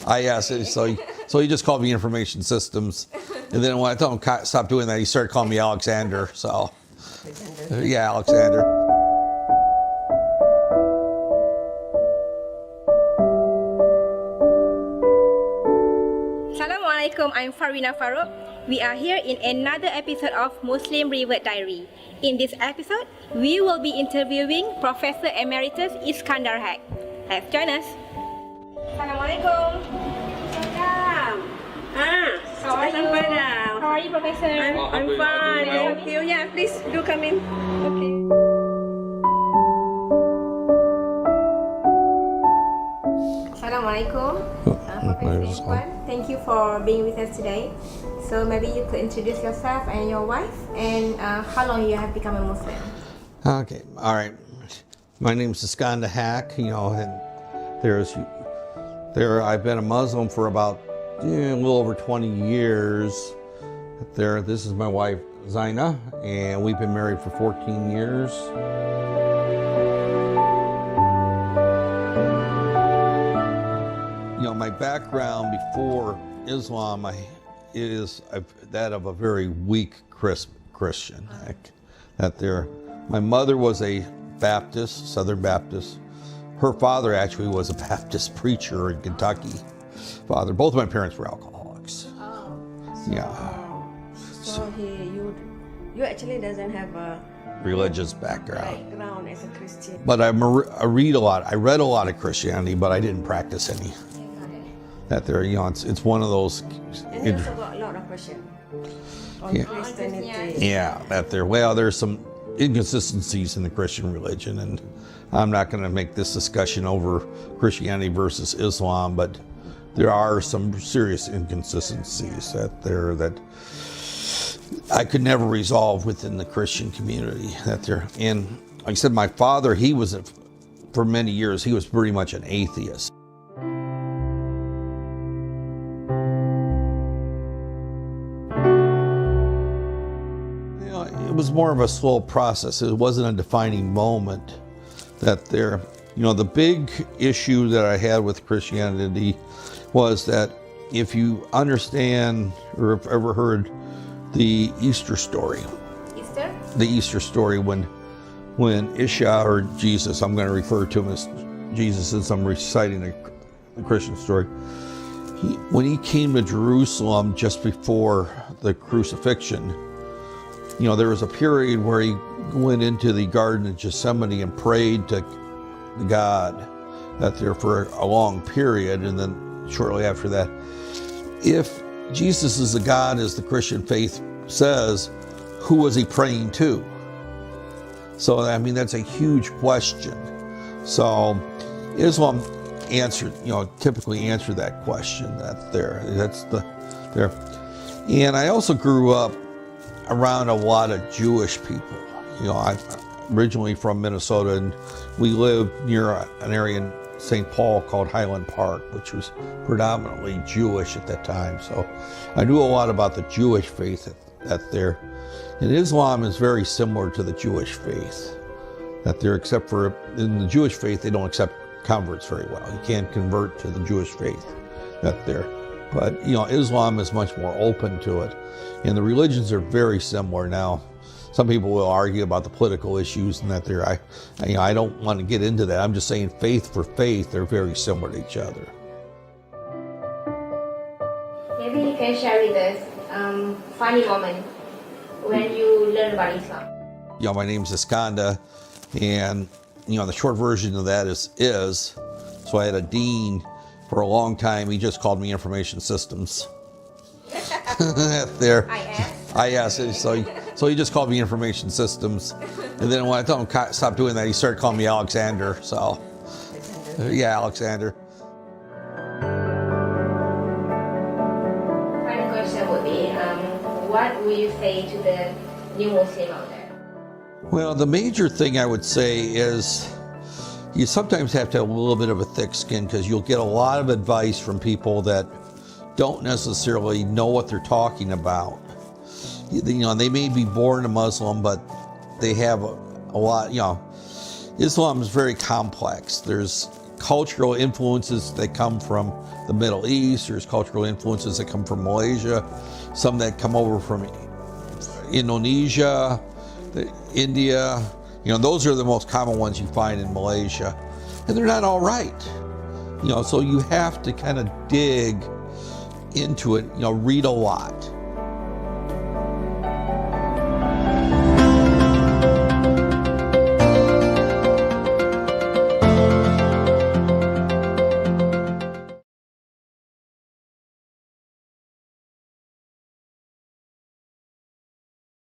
I asked it, so he just called me Information Systems. And then when I told him stop doing that, he started calling me Alexander. So, yeah, Alexander. Assalamualaikum, I'm Farina Farouk. We are here in another episode of Muslim Revert Diary. In this episode, we will be interviewing Professor Emeritus Iskandar Haque. Let's join us. Assalamualaikum. How are you? How are you, Professor? I'm fine. Thank you. Yeah, please do come in. Okay. Assalamualaikum. Professor Iskandar, thank you for being with us today. So maybe you could introduce yourself and your wife and how long you have become a Muslim. Okay, all right. My name is Iskandar Haque, and I've been a Muslim for about a little over 20 years. This is my wife, Jannah, and we've been married for 14 years. My background before Islam is that of a very weak Christian. My mother was a Baptist, Southern Baptist. Her father actually was a Baptist preacher in Kentucky. Both of my parents were alcoholics. Oh. Yeah. So you actually doesn't have a religious background as a Christian. But I read a lot. I read a lot of Christianity, but I didn't practice any. It's one of those. And you also got a lot of questions on Christianity. Yeah, there's some inconsistencies in the Christian religion, and I'm not going to make this discussion over Christianity versus Islam, but there are some serious inconsistencies that I could never resolve within the Christian community. And like I said, my father, for many years, he was pretty much an atheist. It was more of a slow process. It wasn't a defining moment. The big issue that I had with Christianity was that if you understand or have ever heard the Easter story. Easter? The Easter story when Isha, or Jesus, I'm going to refer to him as Jesus since I'm reciting the Christian story. When he came to Jerusalem just before the crucifixion, there was a period where he went into the Garden of Gethsemane and prayed to God for a long period, and then shortly after that, if Jesus is the God as the Christian faith says, who was he praying to? So, that's a huge question. So, Islam typically answer that question. And I also grew up around a lot of Jewish people. I'm originally from Minnesota, and we lived near an area in St. Paul called Highland Park, which was predominantly Jewish at that time. So I knew a lot about the Jewish faith there. And Islam is very similar to the Jewish faith. Except for in the Jewish faith, they don't accept converts very well. You can't convert to the Jewish faith But Islam is much more open to it, and the religions are very similar. Now, some people will argue about the political issues and I don't want to get into that. I'm just saying, faith for faith, they're very similar to each other. Maybe you can share with us funny moment when you learn about Islam. My name's Iskandar, and the short version of that is. So I had a dean. For a long time, he just called me Information Systems. I asked it, so he just called me Information Systems. And then when I told him stop doing that, he started calling me Alexander. So, yeah, Alexander. Final question would be, what would you say to the new Muslim out there? Well, the major thing I would say is, you sometimes have to have a little bit of a thick skin, because you'll get a lot of advice from people that don't necessarily know what they're talking about. They may be born a Muslim, but they have a lot, Islam is very complex. There's cultural influences that come from the Middle East. There's cultural influences that come from Malaysia, some that come over from Indonesia, India. You know, those are the most common ones you find in Malaysia, and they're not all right. You know, so you have to kind of dig into it, you know, read a lot.